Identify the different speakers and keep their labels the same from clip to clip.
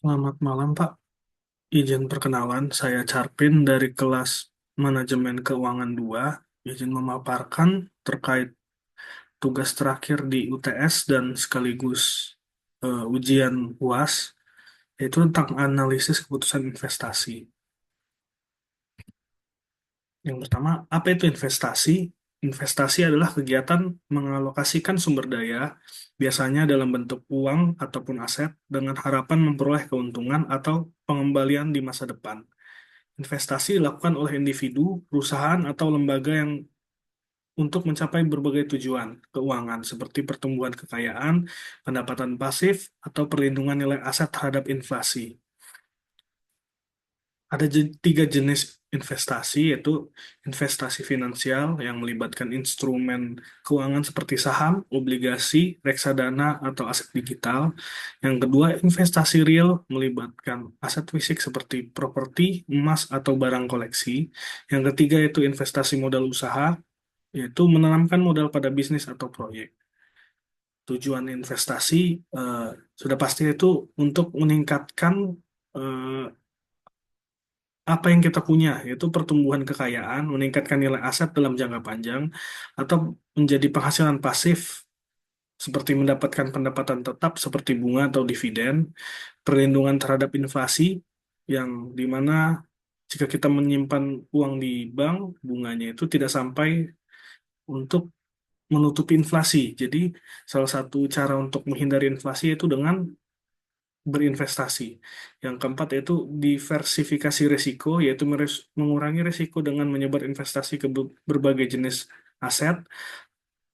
Speaker 1: Selamat malam, Pak. Izin perkenalan, saya Charpin dari kelas Manajemen Keuangan 2. Izin memaparkan terkait tugas terakhir di UTS dan sekaligus ujian UAS, yaitu tentang analisis keputusan investasi. Yang pertama, apa itu investasi? Investasi adalah kegiatan mengalokasikan sumber daya, biasanya dalam bentuk uang ataupun aset, dengan harapan memperoleh keuntungan atau pengembalian di masa depan. Investasi dilakukan oleh individu, perusahaan, atau lembaga yang untuk mencapai berbagai tujuan keuangan seperti pertumbuhan kekayaan, pendapatan pasif, atau perlindungan nilai aset terhadap inflasi. Ada tiga jenis investasi, yaitu investasi finansial yang melibatkan instrumen keuangan seperti saham, obligasi, reksadana, atau aset digital. Yang kedua, investasi real melibatkan aset fisik seperti properti, emas, atau barang koleksi. Yang ketiga, yaitu investasi modal usaha, yaitu menanamkan modal pada bisnis atau proyek. Tujuan investasi eh, sudah pasti itu untuk meningkatkan eh, apa yang kita punya, yaitu pertumbuhan kekayaan, meningkatkan nilai aset dalam jangka panjang, atau menjadi penghasilan pasif, seperti mendapatkan pendapatan tetap seperti bunga atau dividen, perlindungan terhadap inflasi, yang dimana jika kita menyimpan uang di bank, bunganya itu tidak sampai untuk menutupi inflasi. Jadi, salah satu cara untuk menghindari inflasi itu dengan berinvestasi. Yang keempat yaitu diversifikasi risiko, yaitu mengurangi risiko dengan menyebar investasi ke berbagai jenis aset.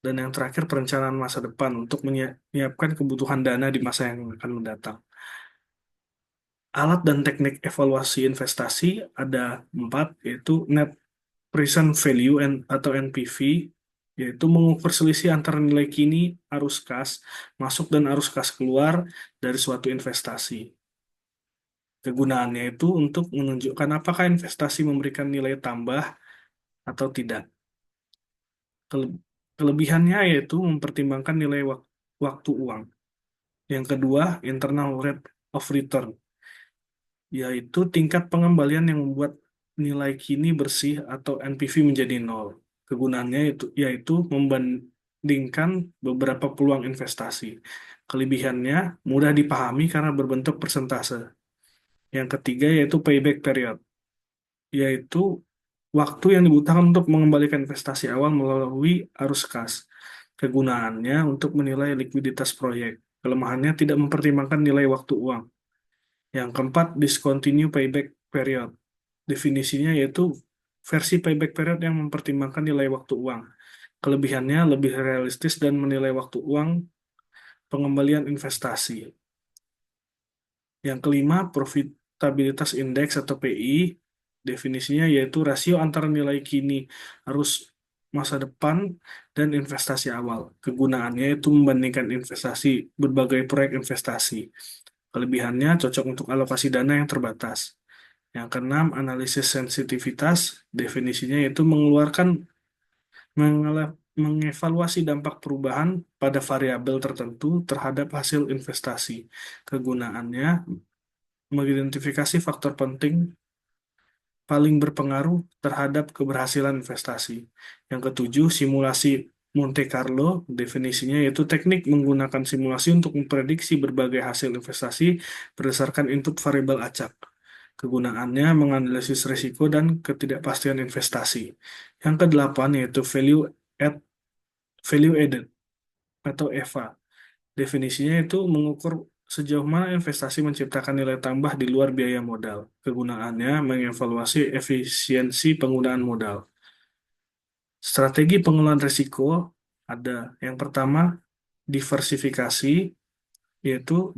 Speaker 1: Dan yang terakhir perencanaan masa depan untuk menyiapkan kebutuhan dana di masa yang akan mendatang. Alat dan teknik evaluasi investasi ada empat, yaitu Net Present Value atau NPV, yaitu mengukur selisih antara nilai kini arus kas masuk dan arus kas keluar dari suatu investasi. Kegunaannya itu untuk menunjukkan apakah investasi memberikan nilai tambah atau tidak. Kele- Kelebihannya yaitu mempertimbangkan nilai waktu uang. Yang kedua, internal rate of return, yaitu tingkat pengembalian yang membuat nilai kini bersih atau NPV menjadi nol. Kegunaannya yaitu membandingkan beberapa peluang investasi. Kelebihannya mudah dipahami karena berbentuk persentase. Yang ketiga yaitu payback period, yaitu waktu yang dibutuhkan untuk mengembalikan investasi awal melalui arus kas. Kegunaannya untuk menilai likuiditas proyek. Kelemahannya tidak mempertimbangkan nilai waktu uang. Yang keempat, discontinue payback period. Definisinya yaitu versi payback period yang mempertimbangkan nilai waktu uang. Kelebihannya lebih realistis dan menilai waktu uang pengembalian investasi. Yang kelima, profitabilitas indeks atau PI. Definisinya yaitu rasio antara nilai kini arus masa depan dan investasi awal. Kegunaannya itu membandingkan investasi berbagai proyek investasi. Kelebihannya cocok untuk alokasi dana yang terbatas. Yang keenam, analisis sensitivitas. Definisinya yaitu mengevaluasi dampak perubahan pada variabel tertentu terhadap hasil investasi. Kegunaannya mengidentifikasi faktor penting paling berpengaruh terhadap keberhasilan investasi. Yang ketujuh, simulasi Monte Carlo. Definisinya yaitu teknik menggunakan simulasi untuk memprediksi berbagai hasil investasi berdasarkan input variabel acak. Kegunaannya menganalisis risiko dan ketidakpastian investasi. Yang kedelapan yaitu value added atau EVA. Definisinya itu mengukur sejauh mana investasi menciptakan nilai tambah di luar biaya modal. Kegunaannya mengevaluasi efisiensi penggunaan modal. Strategi pengelolaan risiko ada yang pertama diversifikasi, yaitu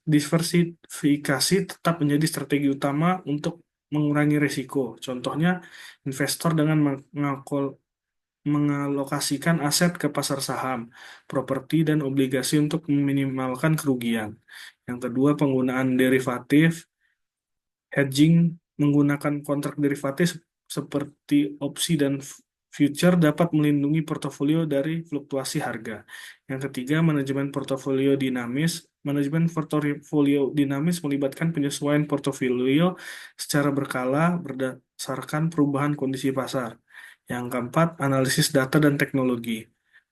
Speaker 1: diversifikasi tetap menjadi strategi utama untuk mengurangi risiko. Contohnya, investor dengan mengalokasikan aset ke pasar saham, properti, dan obligasi untuk meminimalkan kerugian. Yang kedua, penggunaan derivatif, hedging menggunakan kontrak derivatif seperti opsi dan Future dapat melindungi portofolio dari fluktuasi harga. Yang ketiga, manajemen portofolio dinamis. Manajemen portofolio dinamis melibatkan penyesuaian portofolio secara berkala berdasarkan perubahan kondisi pasar. Yang keempat, analisis data dan teknologi.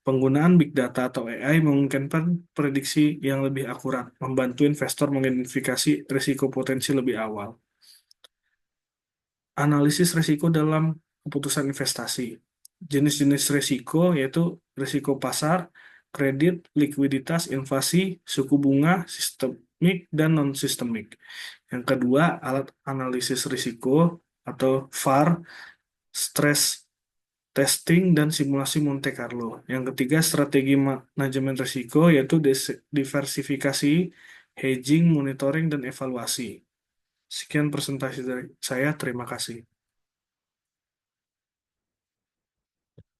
Speaker 1: Penggunaan big data atau AI memungkinkan prediksi yang lebih akurat, membantu investor mengidentifikasi risiko potensi lebih awal. Analisis risiko dalam keputusan investasi. Jenis-jenis risiko yaitu risiko pasar, kredit, likuiditas, inflasi, suku bunga, sistemik, dan non-sistemik. Yang kedua, alat analisis risiko atau VAR, stress testing, dan simulasi Monte Carlo. Yang ketiga, strategi manajemen risiko yaitu diversifikasi, hedging, monitoring, dan evaluasi. Sekian presentasi dari saya. Terima kasih.